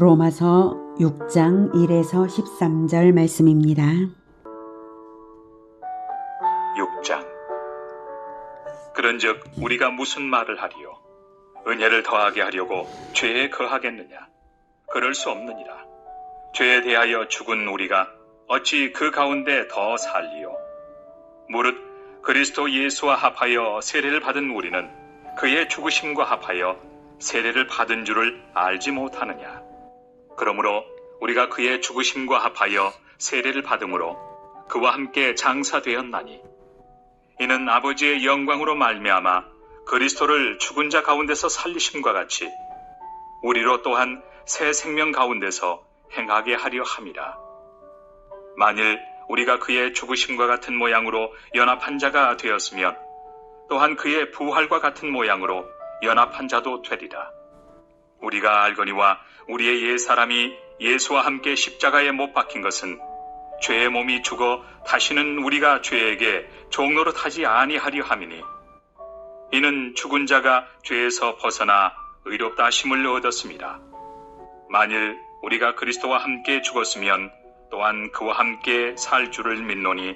로마서 6장 1에서 13절 말씀입니다. 6장. 그런즉 우리가 무슨 말을 하리요? 은혜를 더하게 하려고 죄에 거하겠느냐? 그럴 수 없느니라. 죄에 대하여 죽은 우리가 어찌 그 가운데 더 살리요? 무릇 그리스도 예수와 합하여 세례를 받은 우리는 그의 죽으심과 합하여 세례를 받은 줄을 알지 못하느냐? 그러므로 우리가 그의 죽으심과 합하여 세례를 받음으로 그와 함께 장사되었나니, 이는 아버지의 영광으로 말미암아 그리스도를 죽은 자 가운데서 살리심과 같이 우리로 또한 새 생명 가운데서 행하게 하려 함이라. 만일 우리가 그의 죽으심과 같은 모양으로 연합한 자가 되었으면 또한 그의 부활과 같은 모양으로 연합한 자도 되리라. 우리가 알거니와 우리의 옛사람이 예수와 함께 십자가에 못 박힌 것은 죄의 몸이 죽어 다시는 우리가 죄에게 종노릇하지 아니하려 함이니, 이는 죽은 자가 죄에서 벗어나 의롭다 하심을 얻었습니다. 만일 우리가 그리스도와 함께 죽었으면 또한 그와 함께 살 줄을 믿노니,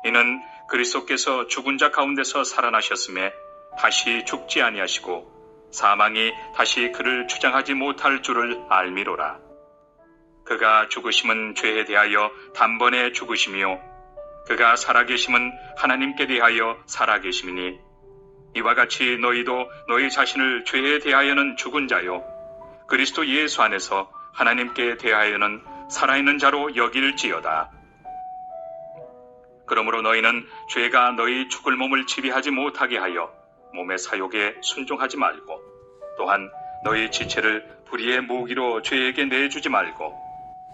이는 그리스도께서 죽은 자 가운데서 살아나셨음에 다시 죽지 아니하시고 사망이 다시 그를 주장하지 못할 줄을 알미로라. 그가 죽으심은 죄에 대하여 단번에 죽으심이요 그가 살아계심은 하나님께 대하여 살아계심이니, 이와 같이 너희도 너희 자신을 죄에 대하여는 죽은 자요 그리스도 예수 안에서 하나님께 대하여는 살아있는 자로 여길지어다. 그러므로 너희는 죄가 너희 죽을 몸을 지배하지 못하게 하여 몸의 사욕에 순종하지 말고, 또한 너희 지체를 불의의 무기로 죄에게 내주지 말고,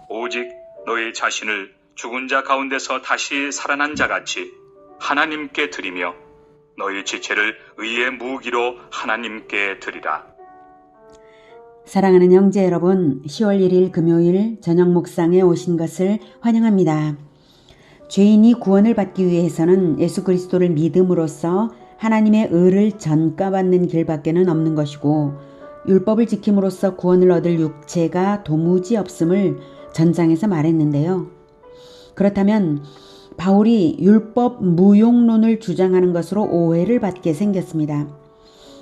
오직 너희 자신을 죽은 자 가운데서 다시 살아난 자같이 하나님께 드리며 너희 지체를 의의 무기로 하나님께 드리라. 사랑하는 형제 여러분, 10월 1일 금요일 저녁 묵상에 오신 것을 환영합니다. 죄인이 구원을 받기 위해서는 예수 그리스도를 믿음으로써 하나님의 의를 전가받는 길밖에는 없는 것이고, 율법을 지킴으로써 구원을 얻을 육체가 도무지 없음을 전장에서 말했는데요. 그렇다면 바울이 율법 무용론을 주장하는 것으로 오해를 받게 생겼습니다.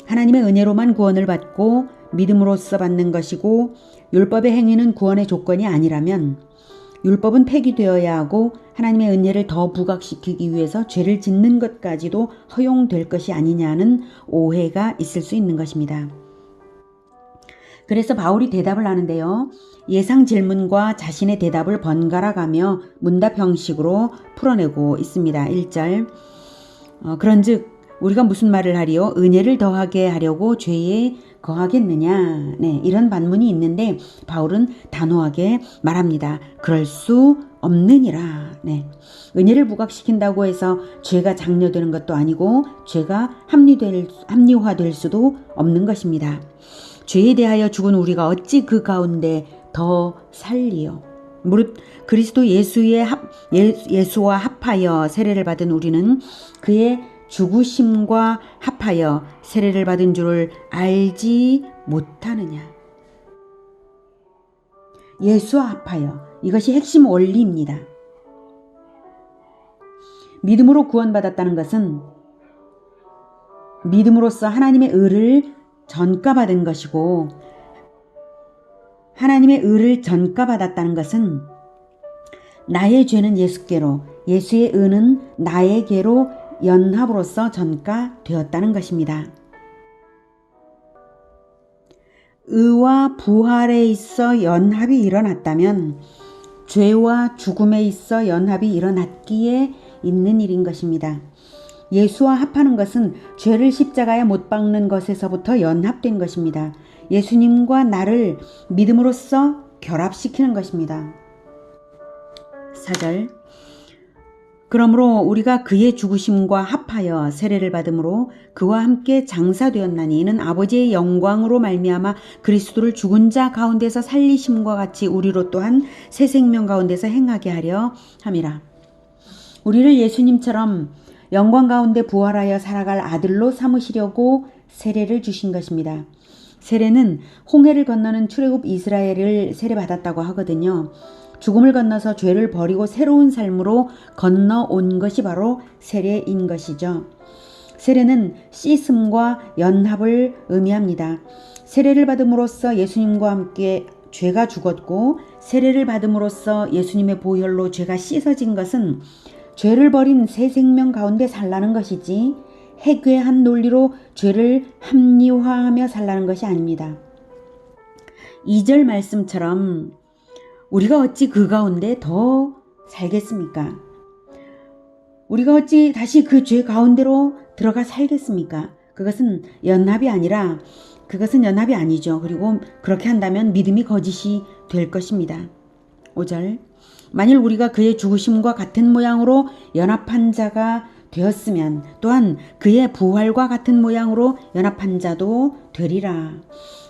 하나님의 은혜로만 구원을 받고 믿음으로써 받는 것이고, 율법의 행위는 구원의 조건이 아니라면 율법은 폐기되어야 하고 하나님의 은혜를 더 부각시키기 위해서 죄를 짓는 것까지도 허용될 것이 아니냐는 오해가 있을 수 있는 것입니다. 그래서 바울이 대답을 하는데요. 예상 질문과 자신의 대답을 번갈아 가며 문답 형식으로 풀어내고 있습니다. 1절. 그런즉 우리가 무슨 말을 하리요? 은혜를 더하게 하려고 죄에 거하겠느냐? 이런 반문이 있는데 바울은 단호하게 말합니다. 그럴 수 없느니라. 은혜를 부각시킨다고 해서 죄가 장려되는 것도 아니고 죄가 합리화될 수도 없는 것입니다. 죄에 대하여 죽은 우리가 어찌 그 가운데 더 살리요? 무릇 그리스도 예수와 합하여 세례를 받은 우리는 그의 죽으심과 합하여 세례를 받은 줄을 알지 못하느냐. 예수와 합하여, 이것이 핵심 원리입니다. 믿음으로 구원받았다는 것은 믿음으로써 하나님의 의를 전가받은 것이고, 하나님의 의를 전가받았다는 것은 나의 죄는 예수께로, 예수의 의는 나에게로 연합으로서 전가되었다는 것입니다. 의와 부활에 있어 연합이 일어났다면 죄와 죽음에 있어 연합이 일어났기에 있는 일인 것입니다. 예수와 합하는 것은 죄를 십자가에 못 박는 것에서부터 연합된 것입니다. 예수님과 나를 믿음으로써 결합시키는 것입니다. 4절. 그러므로 우리가 그의 죽으심과 합하여 세례를 받음으로 그와 함께 장사되었나니, 이는 아버지의 영광으로 말미암아 그리스도를 죽은 자 가운데서 살리심과 같이 우리로 또한 새 생명 가운데서 행하게 하려 함이라. 우리를 예수님처럼 영광 가운데 부활하여 살아갈 아들로 삼으시려고 세례를 주신 것입니다. 세례는 홍해를 건너는 출애굽 이스라엘을 세례받았다고 하거든요. 죽음을 건너서 죄를 버리고 새로운 삶으로 건너온 것이 바로 세례인 것이죠. 세례는 씻음과 연합을 의미합니다. 세례를 받음으로써 예수님과 함께 죄가 죽었고 세례를 받음으로써 예수님의 보혈로 죄가 씻어진 것은 죄를 버린 새 생명 가운데 살라는 것이지 해괴한 논리로 죄를 합리화하며 살라는 것이 아닙니다. 2절 말씀처럼 우리가 어찌 그 가운데 더 살겠습니까? 우리가 어찌 다시 그 죄 가운데로 들어가 살겠습니까? 그것은 연합이 아니죠. 그리고 그렇게 한다면 믿음이 거짓이 될 것입니다. 5절 만일 우리가 그의 죽으심과 같은 모양으로 연합한 자가 되었으면 또한 그의 부활과 같은 모양으로 연합한 자도 되리라.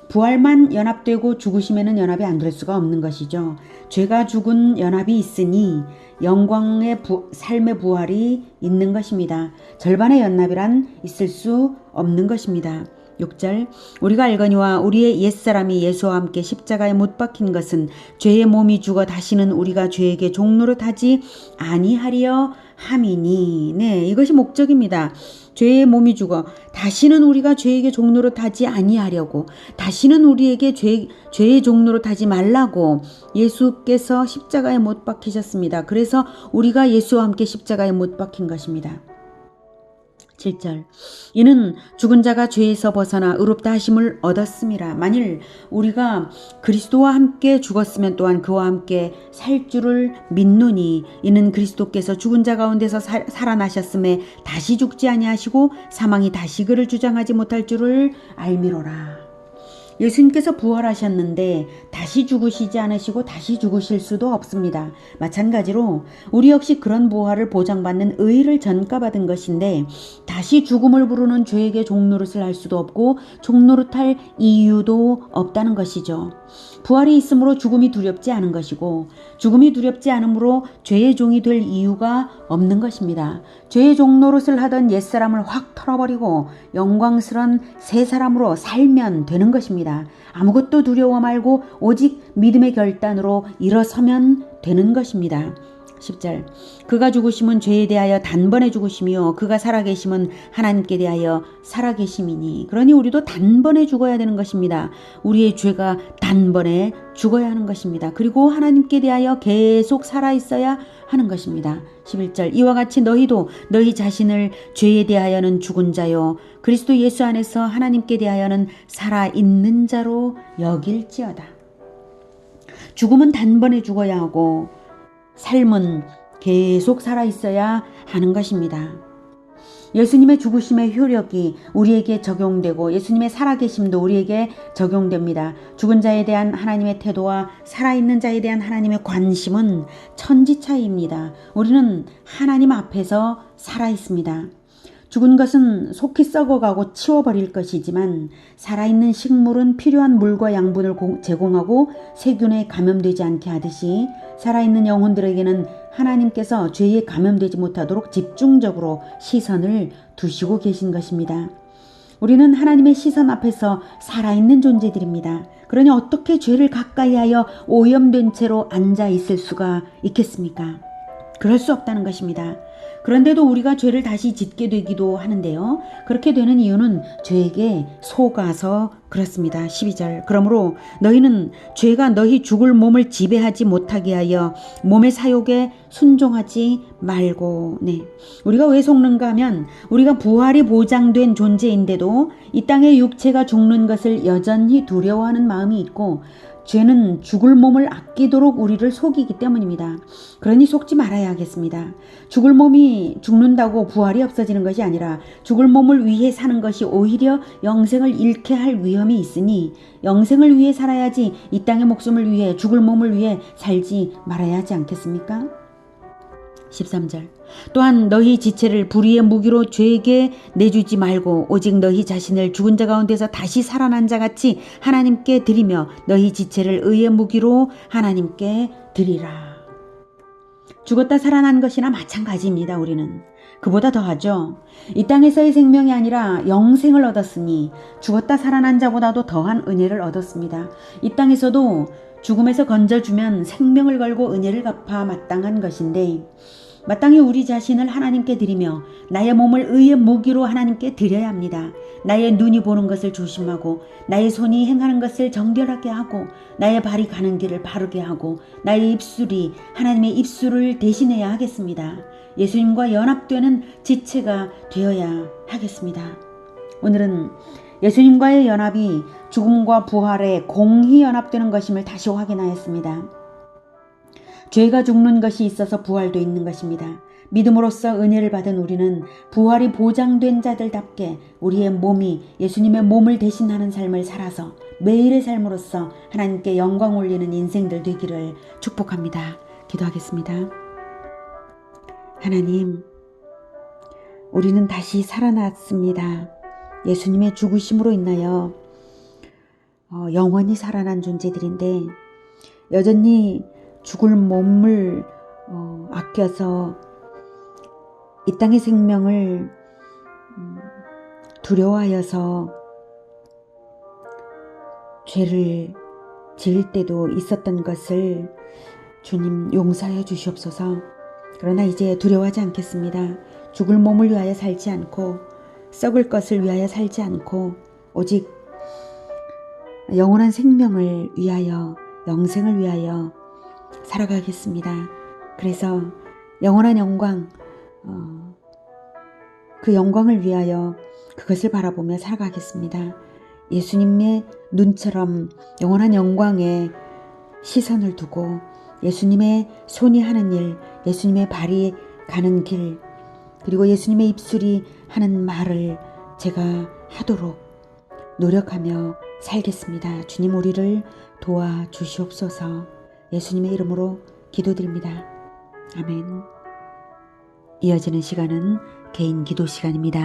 부활만 연합되고 죽으심에는 연합이 안 될 수가 없는 것이죠. 죄가 죽은 연합이 있으니 영광의 삶의 부활이 있는 것입니다. 절반의 연합이란 있을 수 없는 것입니다. 6절 우리가 알거니와 우리의 옛사람이 예수와 함께 십자가에 못 박힌 것은 죄의 몸이 죽어 다시는 우리가 죄에게 종노릇하지 아니하리여 함이니. 네, 이것이 목적입니다. 죄의 몸이 죽어 다시는 우리가 죄에게 종노릇하지 아니하려고, 다시는 우리에게 죄의 종노릇하지 말라고 예수께서 십자가에 못 박히셨습니다. 그래서 우리가 예수와 함께 십자가에 못 박힌 것입니다. 7절 이는 죽은 자가 죄에서 벗어나 의롭다 하심을 얻었음이라. 만일 우리가 그리스도와 함께 죽었으면 또한 그와 함께 살 줄을 믿노니 이는 그리스도께서 죽은 자 가운데서 살아나셨음에 다시 죽지 아니하시고 사망이 다시 그를 주장하지 못할 줄을 알미로라. 예수님께서 부활하셨는데 다시 죽으시지 않으시고 다시 죽으실 수도 없습니다. 마찬가지로 우리 역시 그런 부활을 보장받는 의의를 전가받은 것인데 다시 죽음을 부르는 죄에게 종노릇을 할 수도 없고 종노릇할 이유도 없다는 것이죠. 부활이 있으므로 죽음이 두렵지 않은 것이고 죽음이 두렵지 않으므로 죄의 종이 될 이유가 없는 것입니다. 죄의 종노릇을 하던 옛사람을 확 털어버리고 영광스런 새 사람으로 살면 되는 것입니다. 아무것도 두려워 말고 오직 믿음의 결단으로 일어서면 되는 것입니다. 10절 그가 죽으심은 죄에 대하여 단번에 죽으심이요 그가 살아계심은 하나님께 대하여 살아계심이니. 그러니 우리도 단번에 죽어야 되는 것입니다. 우리의 죄가 단번에 죽어야 하는 것입니다. 그리고 하나님께 대하여 계속 살아있어야 하는 것입니다. 11절 이와 같이 너희도 너희 자신을 죄에 대하여는 죽은 자요 그리스도 예수 안에서 하나님께 대하여는 살아있는 자로 여길지어다. 죽음은 단번에 죽어야 하고 삶은 계속 살아있어야 하는 것입니다. 예수님의 죽으심의 효력이 우리에게 적용되고 예수님의 살아계심도 우리에게 적용됩니다. 죽은 자에 대한 하나님의 태도와 살아있는 자에 대한 하나님의 관심은 천지차이입니다. 우리는 하나님 앞에서 살아있습니다. 죽은 것은 속히 썩어가고 치워버릴 것이지만 살아있는 식물은 필요한 물과 양분을 제공하고 세균에 감염되지 않게 하듯이 살아있는 영혼들에게는 하나님께서 죄에 감염되지 못하도록 집중적으로 시선을 두시고 계신 것입니다. 우리는 하나님의 시선 앞에서 살아있는 존재들입니다. 그러니 어떻게 죄를 가까이하여 오염된 채로 앉아 있을 수가 있겠습니까? 그럴 수 없다는 것입니다. 그런데도 우리가 죄를 다시 짓게 되기도 하는데요. 그렇게 되는 이유는 죄에게 속아서 그렇습니다. 12절 그러므로 너희는 죄가 너희 죽을 몸을 지배하지 못하게 하여 몸의 사욕에 순종하지 말고. 네, 우리가 왜 속는가 하면 우리가 부활이 보장된 존재인데도 이 땅의 육체가 죽는 것을 여전히 두려워하는 마음이 있고 죄는 죽을 몸을 아끼도록 우리를 속이기 때문입니다. 그러니 속지 말아야 하겠습니다. 죽을 몸이 죽는다고 부활이 없어지는 것이 아니라 죽을 몸을 위해 사는 것이 오히려 영생을 잃게 할 위험이 있으니 영생을 위해 살아야지 이 땅의 목숨을 위해 죽을 몸을 위해 살지 말아야 하지 않겠습니까? 13절 또한 너희 지체를 불의의 무기로 죄에게 내주지 말고 오직 너희 자신을 죽은 자 가운데서 다시 살아난 자같이 하나님께 드리며 너희 지체를 의의 무기로 하나님께 드리라. 죽었다 살아난 것이나 마찬가지입니다. 우리는 그보다 더하죠. 이 땅에서의 생명이 아니라 영생을 얻었으니 죽었다 살아난 자보다도 더한 은혜를 얻었습니다. 이 땅에서도 죽음에서 건져주면 생명을 걸고 은혜를 갚아 마땅한 것인데 마땅히 우리 자신을 하나님께 드리며 나의 몸을 의의 무기로 하나님께 드려야 합니다. 나의 눈이 보는 것을 조심하고 나의 손이 행하는 것을 정결하게 하고 나의 발이 가는 길을 바르게 하고 나의 입술이 하나님의 입술을 대신해야 하겠습니다. 예수님과 연합되는 지체가 되어야 하겠습니다. 오늘은 예수님과의 연합이 죽음과 부활에 공히 연합되는 것임을 다시 확인하였습니다. 죄가 죽는 것이 있어서 부활도 있는 것입니다. 믿음으로써 은혜를 받은 우리는 부활이 보장된 자들답게 우리의 몸이 예수님의 몸을 대신하는 삶을 살아서 매일의 삶으로서 하나님께 영광 올리는 인생들 되기를 축복합니다. 기도하겠습니다. 하나님, 우리는 다시 살아났습니다. 예수님의 죽으심으로 인하여 영원히 살아난 존재들인데 여전히 죽을 몸을 아껴서 이 땅의 생명을 두려워하여서 죄를 지을 때도 있었던 것을 주님 용서하여 주시옵소서. 그러나 이제 두려워하지 않겠습니다. 죽을 몸을 위하여 살지 않고 썩을 것을 위하여 살지 않고 오직 영원한 생명을 위하여 영생을 위하여 살아가겠습니다. 그래서 영원한 영광, 그 영광을 위하여 그것을 바라보며 살아가겠습니다. 예수님의 눈처럼 영원한 영광에 시선을 두고 예수님의 손이 하는 일, 예수님의 발이 가는 길, 그리고 예수님의 입술이 하는 말을 제가 하도록 노력하며 살겠습니다. 주님 우리를 도와주시옵소서. 예수님의 이름으로 기도드립니다. 아멘. 이어지는 시간은 개인 기도 시간입니다.